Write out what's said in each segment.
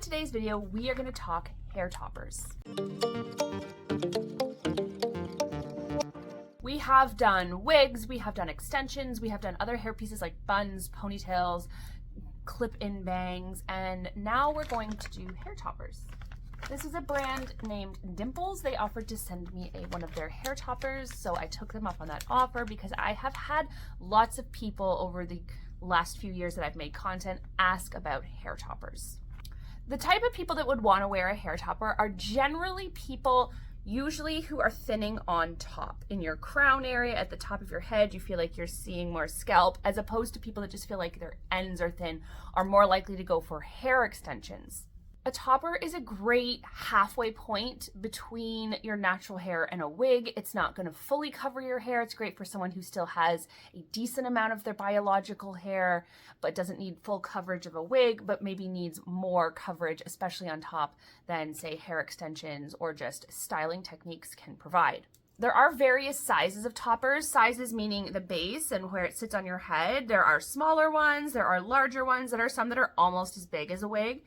today's video, we are going to talk hair toppers. We have done wigs, we have done extensions, we have done other hair pieces like buns, ponytails, clip-in bangs, and now we're going to do hair toppers. This is a brand named Dimples. They offered to send me one of their hair toppers, so I took them up on that offer because I have had lots of people over the last few years that I've made content ask about hair toppers. The type of people that would want to wear a hair topper are generally people usually who are thinning on top. In your crown area, at the top of your head, you feel like you're seeing more scalp, as opposed to people that just feel like their ends are thin, are more likely to go for hair extensions. A topper is a great halfway point between your natural hair and a wig. It's not going to fully cover your hair. It's great for someone who still has a decent amount of their biological hair, but doesn't need full coverage of a wig, but maybe needs more coverage, especially on top, than say hair extensions or just styling techniques can provide. There are various sizes of toppers, sizes meaning the base and where it sits on your head. There are smaller ones, there are larger ones, there are some that are almost as big as a wig.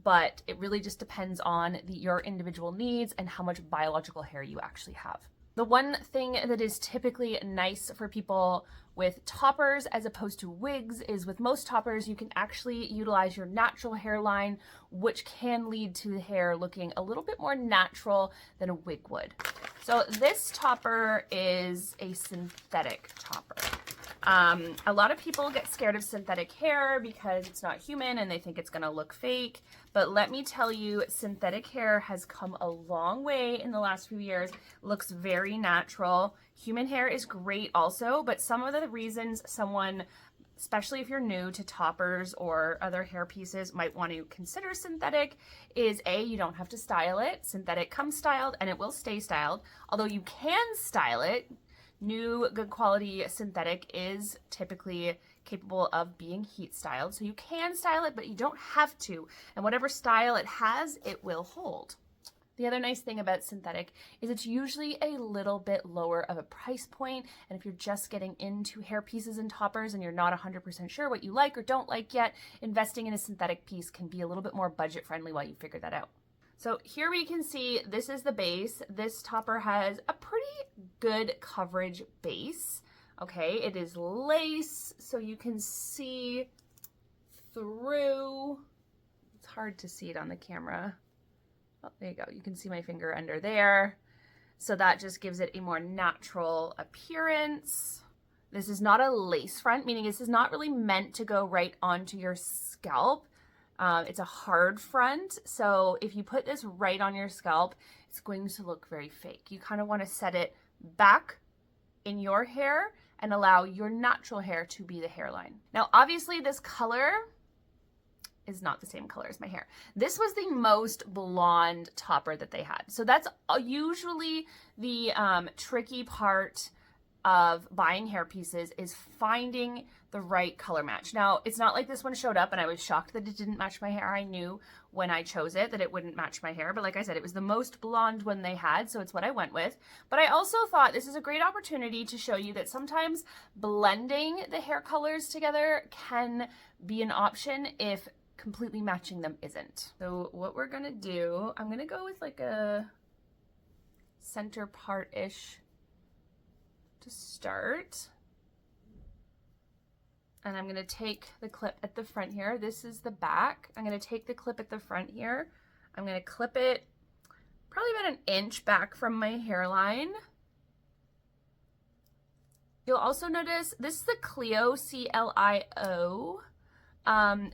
But it really just depends on your individual needs and how much biological hair you actually have. The one thing that is typically nice for people with toppers as opposed to wigs is with most toppers, you can actually utilize your natural hairline, which can lead to the hair looking a little bit more natural than a wig would. So this topper is a synthetic topper. A lot of people get scared of synthetic hair because it's not human and they think it's gonna look fake. But let me tell you, synthetic hair has come a long way in the last few years. Looks very natural. Human hair is great also, but some of the reasons someone, especially if you're new to toppers or other hair pieces, might want to consider synthetic is A, you don't have to style it. Synthetic comes styled and it will stay styled. Although you can style it, new good quality synthetic is typically capable of being heat styled. So you can style it, but you don't have to. And whatever style it has, it will hold. The other nice thing about synthetic is it's usually a little bit lower of a price point. And if you're just getting into hair pieces and toppers and you're not 100% sure what you like or don't like yet, investing in a synthetic piece can be a little bit more budget friendly while you figure that out. So here we can see this is the base. This topper has a pretty good coverage base. Okay, it is lace, so you can see through. It's hard to see it on the camera. Oh, there you go. You can see my finger under there. So that just gives it a more natural appearance. This is not a lace front, meaning this is not really meant to go right onto your scalp. It's a hard front, so if you put this right on your scalp, it's going to look very fake. You kind of want to set it back in your hair and allow your natural hair to be the hairline. Now, obviously, this color is not the same color as my hair. This was the most blonde topper that they had. So that's usually the tricky part of buying hair pieces, is finding the right color match. Now, it's not like this one showed up and I was shocked that it didn't match my hair. I knew when I chose it that it wouldn't match my hair, but like I said, it was the most blonde one they had, so it's what I went with. But I also thought this is a great opportunity to show you that sometimes blending the hair colors together can be an option if completely matching them isn't. So what we're gonna do, I'm gonna go with like a center part-ish to start. And I'm going to take the clip at the front here. This is the back. I'm going to take the clip at the front here. I'm going to clip it probably about an inch back from my hairline. You'll also notice this is the Clio, C-L-I-O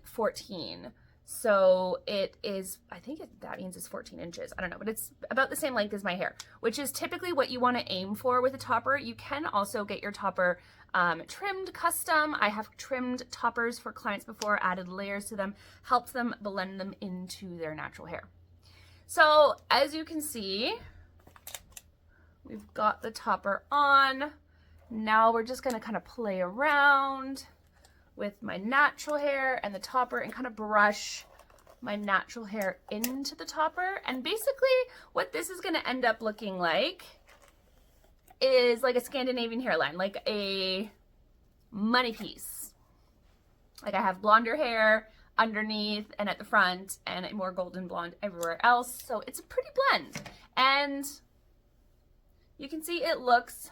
14. So it is, I think that means it's 14 inches. I don't know, but it's about the same length as my hair, which is typically what you want to aim for with a topper. You can also get your topper trimmed custom. I have trimmed toppers for clients before, added layers to them, helped them blend them into their natural hair. So as you can see, we've got the topper on. Now we're just going to kind of play around with my natural hair and the topper and kind of brush my natural hair into the topper. And basically what this is going to end up looking like is like a Scandinavian hairline, like a money piece. Like I have blonder hair, underneath and at the front, and a more golden blonde everywhere else. So it's a pretty blend, and you can see it looks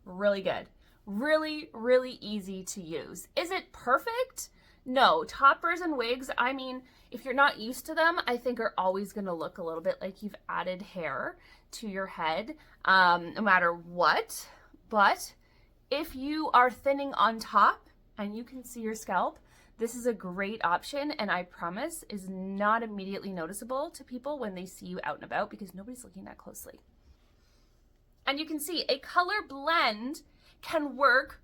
really good. Really, really easy to use. Is it perfect? No. Toppers and wigs, I mean, if you're not used to them, I think are always going to look a little bit like you've added hair to your head, no matter what. But if you are thinning on top and you can see your scalp, this is a great option, and I promise is not immediately noticeable to people when they see you out and about because nobody's looking that closely. And you can see a color blend can work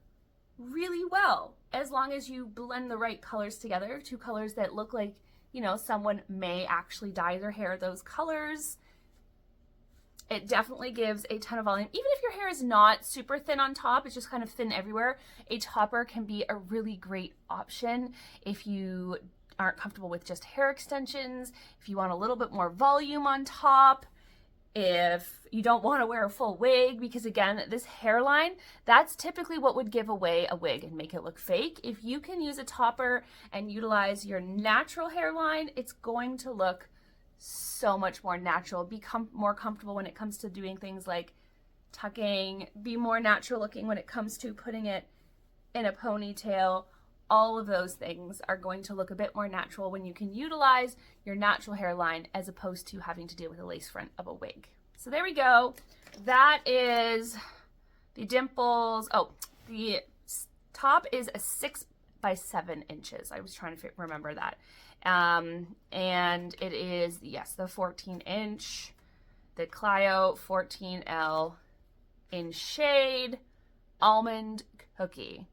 really well as long as you blend the right colors together, two colors that look like, you know, someone may actually dye their hair those colors. It definitely gives a ton of volume. Even if your hair is not super thin on top, it's just kind of thin everywhere, a topper can be a really great option if you aren't comfortable with just hair extensions, if you want a little bit more volume on top, if you don't want to wear a full wig, because again, this hairline, that's typically what would give away a wig and make it look fake. If you can use a topper and utilize your natural hairline, it's going to look so much more natural, become more comfortable when it comes to doing things like tucking, be more natural looking when it comes to putting it in a ponytail. All of those things are going to look a bit more natural when you can utilize your natural hairline as opposed to having to deal with the lace front of a wig. So there we go. That is the Dimples. Oh, the top is a 6 by 7 inches. I was trying to remember that. And it is, yes, the 14-inch, the Clio 14L in shade Almond Cookie.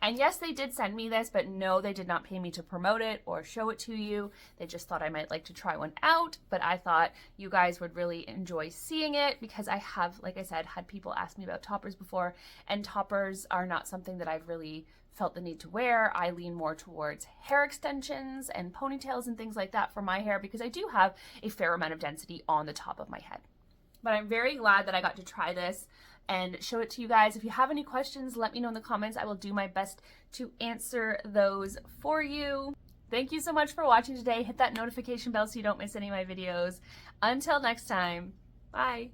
And yes, they did send me this, but no, they did not pay me to promote it or show it to you. They just thought I might like to try one out, but I thought you guys would really enjoy seeing it because I have, like I said, had people ask me about toppers before, and toppers are not something that I've really felt the need to wear. I lean more towards hair extensions and ponytails and things like that for my hair because I do have a fair amount of density on the top of my head. But I'm very glad that I got to try this and show it to you guys. If you have any questions, let me know in the comments. I will do my best to answer those for you. Thank you so much for watching today. Hit that notification bell so you don't miss any of my videos. Until next time, bye.